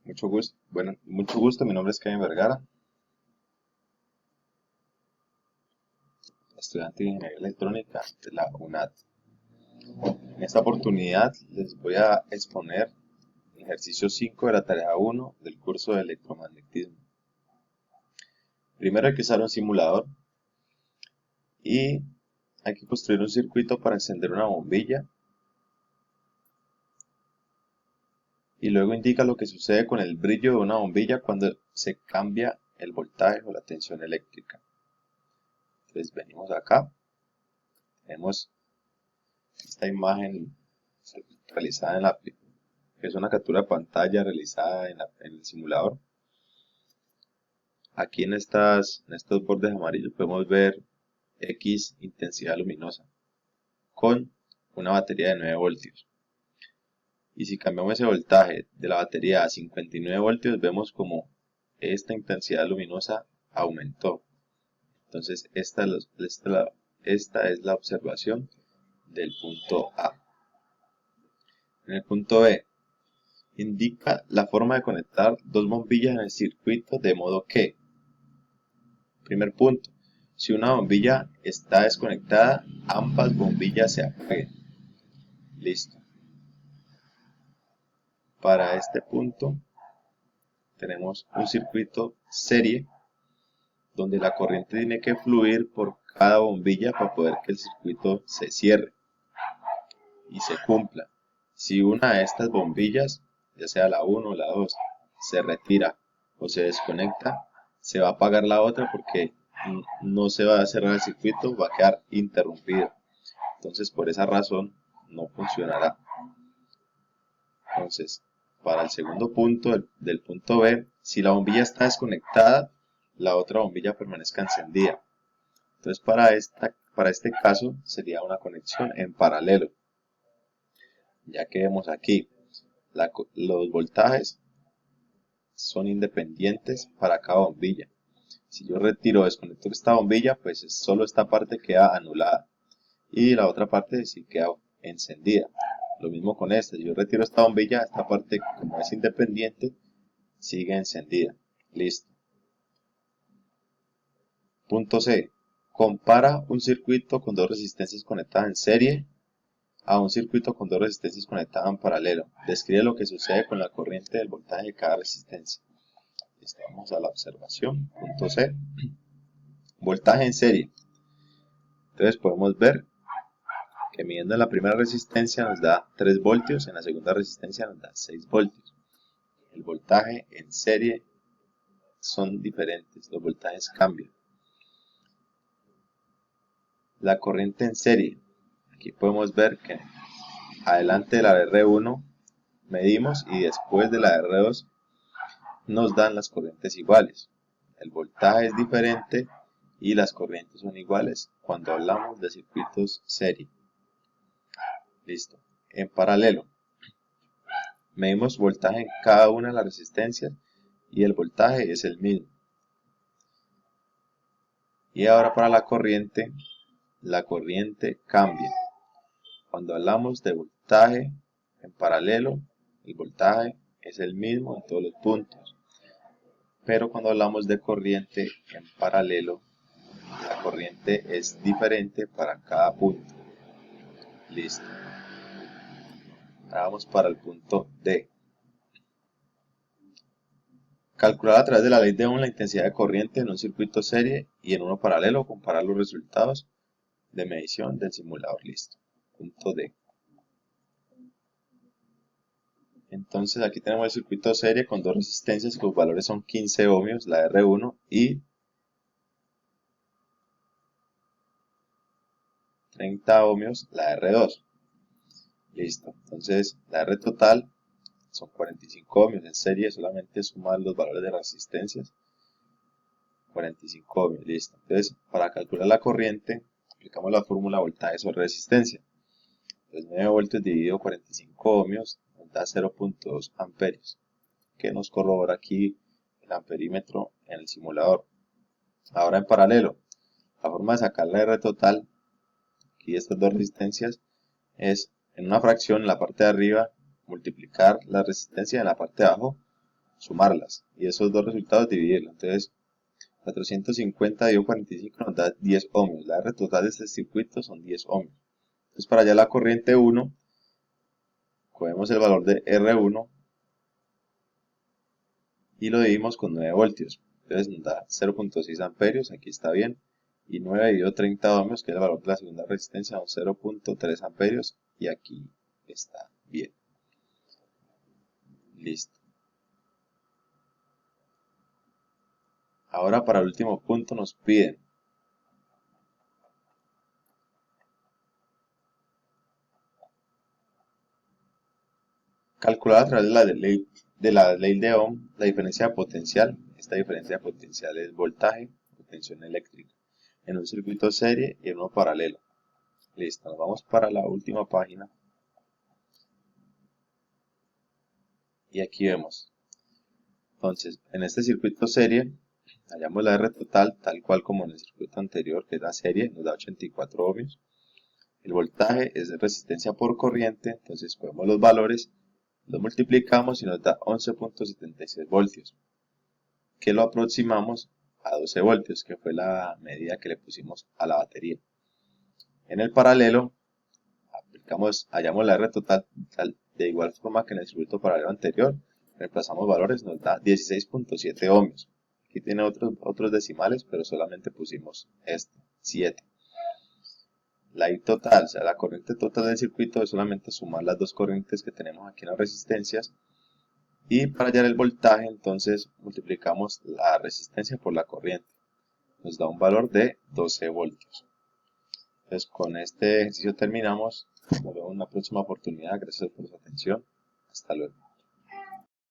Mucho gusto, mi nombre es Kevin Vergara, estudiante de Ingeniería Electrónica de la UNAD. En esta oportunidad les voy a exponer el ejercicio 5 de la tarea 1 del curso de electromagnetismo. Primero hay que usar un simulador y hay que construir un circuito para encender una bombilla y luego indica lo que sucede con el brillo de una bombilla cuando se cambia el voltaje o la tensión eléctrica. Entonces venimos acá, tenemos esta imagen realizada que es una captura de pantalla realizada en el simulador. Aquí en estos bordes amarillos podemos ver X intensidad luminosa con una batería de 9 voltios. Y si cambiamos ese voltaje de la batería a 59 voltios, vemos como esta intensidad luminosa aumentó. Entonces esta es la observación del punto A. En el punto B, indica la forma de conectar dos bombillas en el circuito de modo que, primer punto, si una bombilla está desconectada, ambas bombillas se apaguen. Listo. Para este punto tenemos un circuito serie donde la corriente tiene que fluir por cada bombilla para poder que el circuito se cierre y se cumpla. Si una de estas bombillas, ya sea la 1 o la 2, se retira o se desconecta, se va a apagar la otra porque no se va a cerrar el circuito, va a quedar interrumpido. Entonces por esa razón no funcionará. Entonces, para el segundo punto del punto B, si la bombilla está desconectada, la otra bombilla permanezca encendida. Entonces para este caso sería una conexión en paralelo. Ya que vemos aquí, los voltajes son independientes para cada bombilla. Si yo retiro o desconecto esta bombilla, pues solo esta parte queda anulada y la otra parte sí queda encendida. Lo mismo con esta, si yo retiro esta bombilla, esta parte como es independiente, sigue encendida. Listo. Punto C. Compara un circuito con dos resistencias conectadas en serie a un circuito con dos resistencias conectadas en paralelo. Describe lo que sucede con la corriente del voltaje de cada resistencia. Listo, vamos a la observación. Punto C. Voltaje en serie. Entonces podemos ver que midiendo en la primera resistencia nos da 3 voltios, en la segunda resistencia nos da 6 voltios. El voltaje en serie son diferentes, los voltajes cambian. La corriente en serie. Aquí podemos ver que adelante de la R1 medimos y después de la R2 nos dan las corrientes iguales. El voltaje es diferente y las corrientes son iguales cuando hablamos de circuitos serie. Listo. En paralelo, medimos voltaje en cada una de las resistencias y el voltaje es el mismo. Y ahora para la corriente cambia. Cuando hablamos de voltaje en paralelo, el voltaje es el mismo en todos los puntos. Pero cuando hablamos de corriente en paralelo, la corriente es diferente para cada punto. Listo. Ahora vamos para el punto D. Calcular a través de la ley de Ohm la intensidad de corriente en un circuito serie y en uno paralelo. Comparar los resultados de medición del simulador. Listo. Punto D. Entonces aquí tenemos el circuito serie con dos resistencias cuyos valores son 15 ohmios, la R1, y 30 ohmios, la R2. Listo. Entonces la R total son 45 ohmios. En serie solamente sumar los valores de resistencias. 45 ohmios. Listo. Entonces para calcular la corriente aplicamos la fórmula voltaje sobre resistencia. Entonces 9 voltios dividido 45 ohmios nos da 0.2 amperios, que nos corrobora aquí el amperímetro en el simulador. Ahora en paralelo, la forma de sacar la R total, aquí estas dos resistencias, es en una fracción en la parte de arriba multiplicar la resistencia en la parte de abajo sumarlas y esos dos resultados dividirlos. Entonces 450 dividido 45 nos da 10 ohmios. La R total de este circuito son 10 ohmios. Entonces para hallar la corriente 1, cogemos el valor de R1 y lo dividimos con 9 voltios. Entonces nos da 0.6 amperios, aquí está bien. Y 9 dividido 30 ohmios, que es el valor de la segunda resistencia, son 0.3 amperios. Y aquí está bien. Listo. Ahora para el último punto nos piden calcular a través de la ley de Ohm la diferencia de potencial. Esta diferencia de potencial es voltaje o tensión eléctrica en un circuito serie y en uno paralelo. Listo, nos vamos para la última página. Y aquí vemos. Entonces, en este circuito serie, hallamos la R total tal cual como en el circuito anterior, que es la serie, nos da 84 ohmios. El voltaje es de resistencia por corriente, entonces cogemos los valores, los multiplicamos y nos da 11.76 voltios, que lo aproximamos a 12 voltios, que fue la medida que le pusimos a la batería. En el paralelo, hallamos la R total de igual forma que en el circuito paralelo anterior, reemplazamos valores, nos da 16.7 ohmios. Aquí tiene otros decimales, pero solamente pusimos 7. La I total, o sea, la corriente total del circuito es solamente sumar las dos corrientes que tenemos aquí en las resistencias. Y para hallar el voltaje, entonces multiplicamos la resistencia por la corriente. Nos da un valor de 12 voltios. Entonces con este ejercicio terminamos. Nos vemos en una próxima oportunidad. Gracias por su atención. Hasta luego.